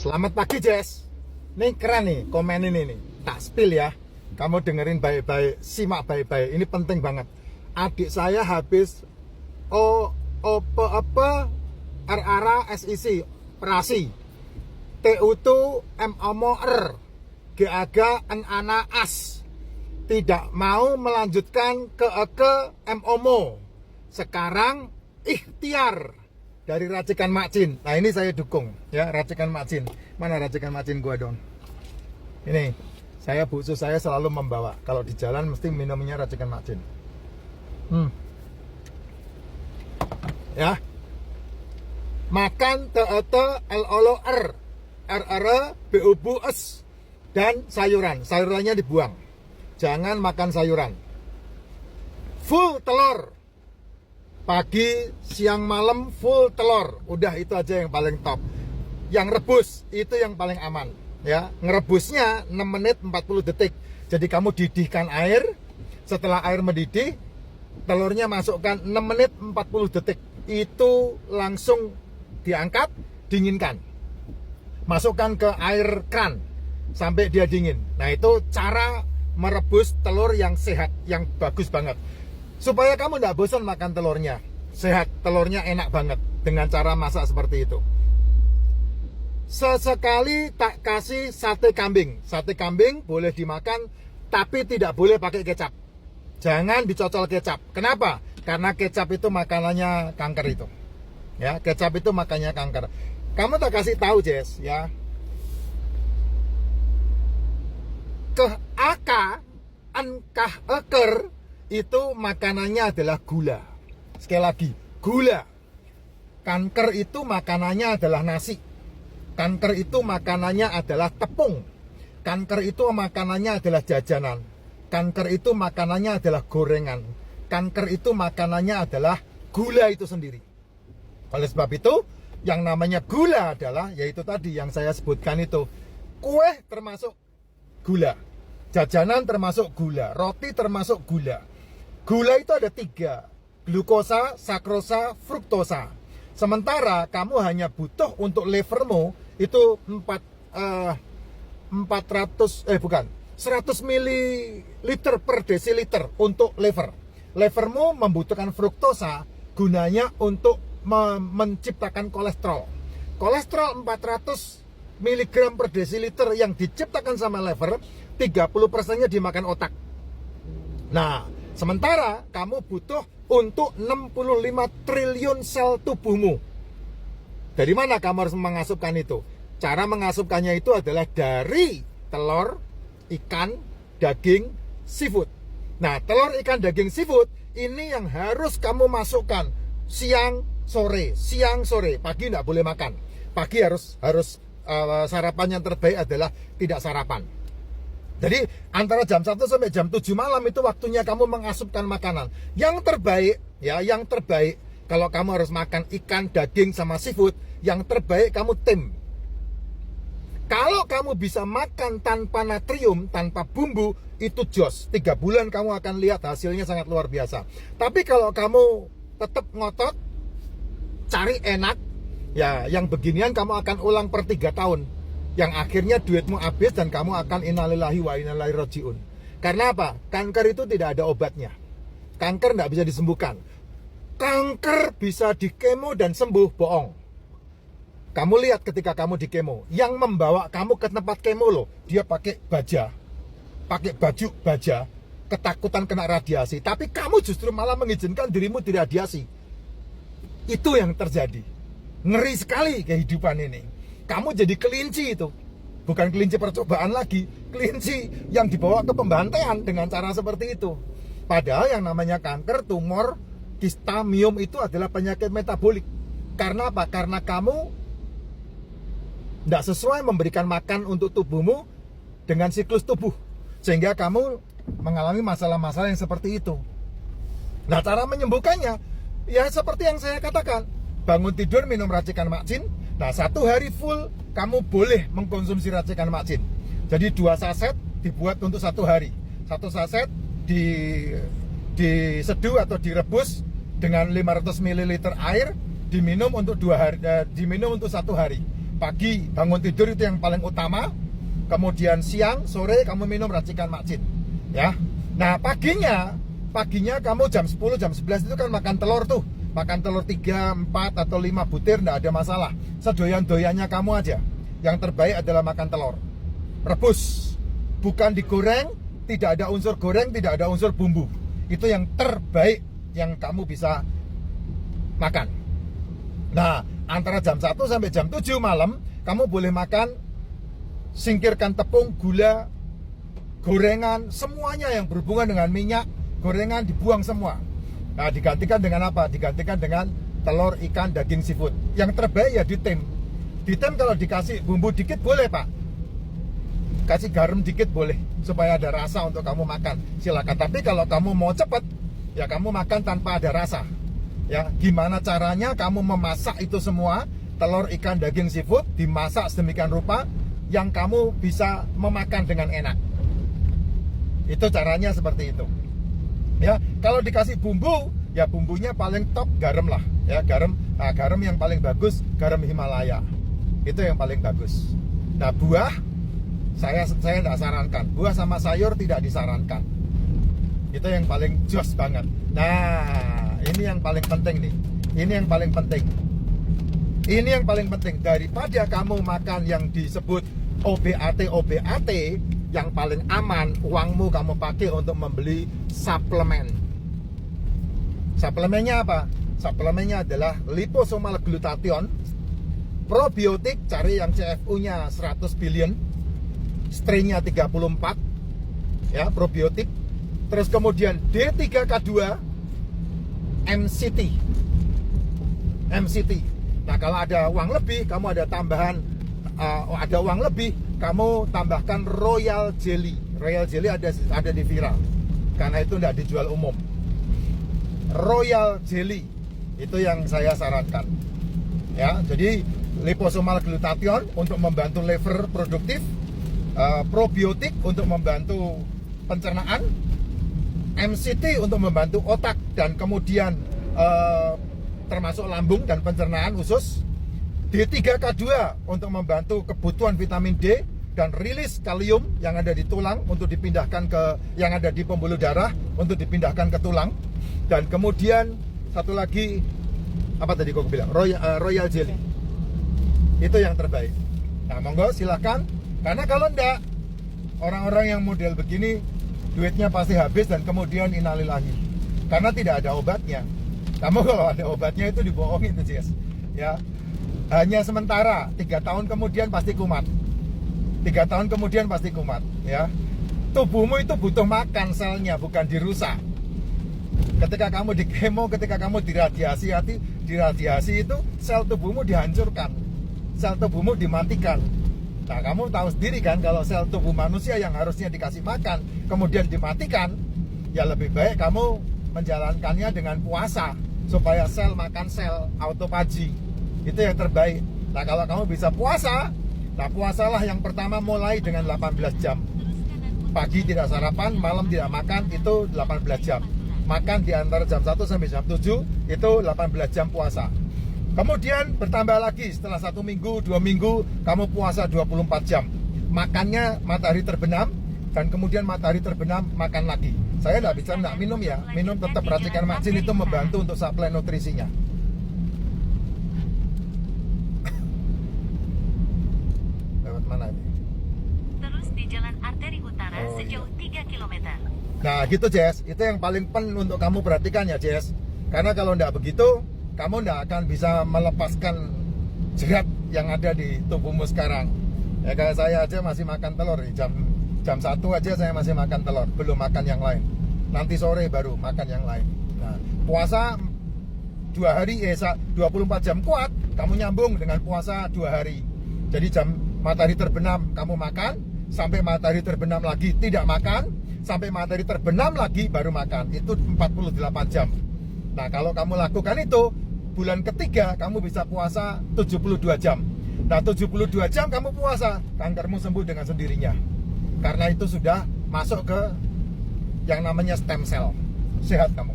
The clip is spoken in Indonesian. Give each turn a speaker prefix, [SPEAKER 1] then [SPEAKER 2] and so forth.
[SPEAKER 1] Selamat pagi Jess. Nih keren nih komen ini nih. Tak spill ya. Kamu dengerin baik-baik, simak baik-baik. Ini penting banget. Adik saya habis RRA SIC operasi. TU2 MOR GAG Ana AS. Tidak mau melanjutkan ke MOMO. Sekarang ikhtiar dari racikan Mak Jin. Nah ini saya dukung ya, racikan Mak Jin. Mana racikan Mak Jin gua dong? Ini saya busu saya selalu membawa. Kalau di jalan mesti minumnya racikan Mak Jin. Ya. Makan TET LOLR RR BUBUS dan sayuran. Sayurannya dibuang. Jangan makan sayuran. Full telur. Pagi, siang, malam full telur. Udah itu aja yang paling top. Yang rebus itu yang paling aman ya. Ngerebusnya 6 menit 40 detik. Jadi kamu didihkan air. Setelah air mendidih, telurnya masukkan 6 menit 40 detik. Itu langsung diangkat, dinginkan. Masukkan ke air kran sampai dia dingin. Nah, itu cara merebus telur yang sehat, yang bagus banget. Supaya kamu tidak bosan makan telurnya. Sehat, telurnya enak banget dengan cara masak seperti itu. Sesekali tak kasih sate kambing. Sate kambing boleh dimakan, tapi tidak boleh pakai kecap. Jangan dicocol kecap. Kenapa? Karena kecap itu makanannya kanker itu. Ya, kecap itu makanannya kanker. Kamu tak kasih tahu, Jess, ya. Ankah eker itu makanannya adalah gula. Sekali lagi, gula. Kanker itu makanannya adalah nasi. Kanker itu makanannya adalah tepung. Kanker itu makanannya adalah jajanan. Kanker itu makanannya adalah gorengan. Kanker itu makanannya adalah gula itu sendiri. Oleh sebab itu, yang namanya gula adalah, yaitu tadi yang saya sebutkan itu. Kue termasuk gula. Jajanan termasuk gula. Roti termasuk gula. Gula itu ada 3. Glukosa, sakrosa, fruktosa. Sementara kamu hanya butuh untuk levermu itu 100 ml per desiliter untuk lever. Levermu membutuhkan fruktosa gunanya untuk menciptakan kolesterol. Kolesterol 400 mg per desiliter yang diciptakan sama lever, 30%-nya dimakan otak. Nah, sementara kamu butuh untuk 65 triliun sel tubuhmu. Dari mana kamu harus mengasupkan itu? Cara mengasupkannya itu adalah dari telur, ikan, daging, seafood. Nah, telur, ikan, daging, seafood ini yang harus kamu masukkan siang, sore. Siang, sore. Pagi tidak boleh makan. Pagi harus sarapan yang terbaik adalah tidak sarapan. Jadi antara jam 1 sampai jam 7 malam itu waktunya kamu mengasupkan makanan. Yang terbaik ya, yang terbaik kalau kamu harus makan ikan, daging sama seafood, yang terbaik kamu tim. Kalau kamu bisa makan tanpa natrium, tanpa bumbu, itu jos. 3 bulan kamu akan lihat hasilnya sangat luar biasa. Tapi kalau kamu tetap ngotot, cari enak, ya yang beginian kamu akan ulang per 3 tahun. Yang akhirnya duitmu habis dan kamu akan innalillahi wa inna ilaihi rajiun. Karena apa? Kanker itu tidak ada obatnya. Kanker tidak bisa disembuhkan. Kanker bisa dikemo dan sembuh, bohong. Kamu lihat ketika kamu di kemo, yang membawa kamu ke tempat kemo loh, dia pakai baja, pakai baju baja, ketakutan kena radiasi. Tapi kamu justru malah mengizinkan dirimu diradiasi. Itu yang terjadi. Ngeri sekali kehidupan ini. Kamu jadi kelinci itu. Bukan kelinci percobaan lagi, kelinci yang dibawa ke pembantaian dengan cara seperti itu. Padahal yang namanya kanker, tumor, kista, miom itu adalah penyakit metabolik. Karena apa? Karena kamu tidak sesuai memberikan makan untuk tubuhmu dengan siklus tubuh. Sehingga kamu mengalami masalah-masalah yang seperti itu. Nah, cara menyembuhkannya ya seperti yang saya katakan. Bangun tidur minum racikan Mak Jin. Nah, 1 hari full kamu boleh mengkonsumsi racikan Mak Jin. Jadi 2 saset dibuat untuk 1 hari. 1 saset diseduh atau direbus dengan 500 ml air, diminum untuk 2 hari, diminum untuk 1 hari. Pagi bangun tidur itu yang paling utama. Kemudian siang, sore kamu minum racikan Makjid. Ya. Nah, paginya kamu jam 10, jam 11 itu kan makan telur tuh. Makan telur 3, 4 atau 5 butir enggak ada masalah. Sedoyan-doyannya kamu aja. Yang terbaik adalah makan telur. Rebus. Bukan digoreng, tidak ada unsur goreng, tidak ada unsur bumbu. Itu yang terbaik yang kamu bisa makan. Nah, antara jam 1 sampai jam 7 malam, kamu boleh makan, singkirkan tepung, gula, gorengan, semuanya yang berhubungan dengan minyak, gorengan dibuang semua. Nah, digantikan dengan apa? Digantikan dengan telur, ikan, daging, seafood. Yang terbaik ya ditem. Ditem kalau dikasih bumbu dikit boleh, Pak. Kasih garam dikit boleh, supaya ada rasa untuk kamu makan. Silakan. Tapi kalau kamu mau cepat, ya kamu makan tanpa ada rasa. Ya, gimana caranya kamu memasak itu semua, telur, ikan, daging, seafood dimasak sedemikian rupa yang kamu bisa memakan dengan enak. Itu caranya seperti itu. Ya, kalau dikasih bumbu, ya bumbunya paling top garam lah. Ya, garam. Nah, garam yang paling bagus garam Himalaya. Itu yang paling bagus. Nah, buah saya tidak sarankan. Buah sama sayur tidak disarankan. Itu yang paling jos banget. Nah, ini yang paling penting nih. Ini yang paling penting. Ini yang paling penting. Daripada kamu makan yang disebut OBAT, yang paling aman, uangmu kamu pakai untuk membeli suplemen. Suplemennya apa? Suplemennya adalah liposomal glutathione, probiotik, cari yang CFU-nya 100 billion, strain-nya 34, ya, probiotik. Terus kemudian D3K2, MCT. Nah, kalau ada uang lebih, kamu ada tambahan, kamu tambahkan Royal Jelly. Royal Jelly ada di Viral, karena itu tidak dijual umum. Royal Jelly itu yang saya sarankan. Ya, jadi liposomal glutathione untuk membantu liver produktif, probiotik untuk membantu pencernaan, MCT untuk membantu otak dan kemudian termasuk lambung dan pencernaan usus, D3K2 untuk membantu kebutuhan vitamin D dan rilis kalium yang ada di tulang untuk dipindahkan ke yang ada di pembuluh darah untuk dipindahkan ke tulang, dan kemudian satu lagi apa tadi kok bilang Royal Jelly. Itu yang terbaik. Nah, monggo silakan, karena kalau enggak, orang-orang yang model begini duitnya pasti habis dan kemudian innalillahi, karena tidak ada obatnya. Kamu kalau ada obatnya itu dibohongin tuh, Jess. Ya, hanya sementara. 3 tahun kemudian pasti kumat. 3 tahun kemudian pasti kumat. Ya, tubuhmu itu butuh makan, selnya bukan dirusak. Ketika kamu di kemo, ketika kamu diradiasi itu sel tubuhmu dihancurkan, sel tubuhmu dimatikan. Nah, kamu tahu sendiri kan, kalau sel tubuh manusia yang harusnya dikasih makan kemudian dimatikan, ya lebih baik kamu menjalankannya dengan puasa, supaya sel makan sel, autophagy. Itu yang terbaik. Nah, kalau kamu bisa puasa, nah puasalah yang pertama mulai dengan 18 jam. Pagi tidak sarapan, malam tidak makan, itu 18 jam. Makan di antara jam 1 sampai jam 7, itu 18 jam puasa. Kemudian bertambah lagi setelah 1 minggu, 2 minggu, kamu puasa 24 jam. Makannya matahari terbenam, dan kemudian matahari terbenam makan lagi. Saya tidak bicara tidak minum ya, minum tetap racikan Makjid, itu membantu untuk suplai nutrisinya. Lewat mana ini?
[SPEAKER 2] Terus di Jalan Arteri Utara sejauh 3 km.
[SPEAKER 1] Nah gitu, Jess, itu yang paling penting untuk kamu perhatikan ya, Jess. Karena kalau tidak begitu, kamu tidak akan bisa melepaskan jerat yang ada di tubuhmu sekarang. Ya, kayak saya aja masih makan telur nih, jam 1 aja saya masih makan telur, belum makan yang lain. Nanti sore baru makan yang lain. Nah, puasa 2 hari, 24 jam kuat, kamu nyambung dengan puasa 2 hari. Jadi jam matahari terbenam kamu makan, sampai matahari terbenam lagi tidak makan, sampai matahari terbenam lagi baru makan. Itu 48 jam. Nah, kalau kamu lakukan itu, bulan ketiga kamu bisa puasa 72 jam. Nah, 72 jam kamu puasa, kankermu sembuh dengan sendirinya. Karena itu sudah masuk ke yang namanya stem cell. Sehat kamu.